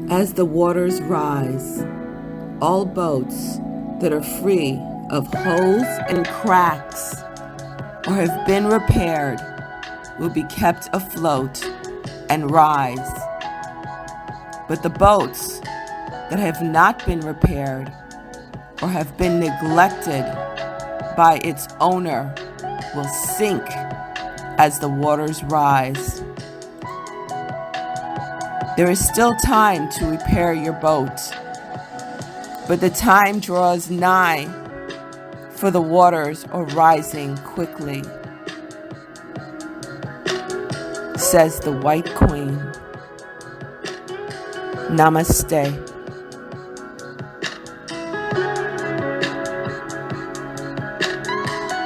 As the waters rise, all boats that are free of holes and cracks or have been repaired will be kept afloat and rise. But the boats that have not been repaired or have been neglected by its owner will sink as the waters rise. There is still time to repair your boat, but the time draws nigh, for the waters are rising quickly, says the White Queen. Namaste.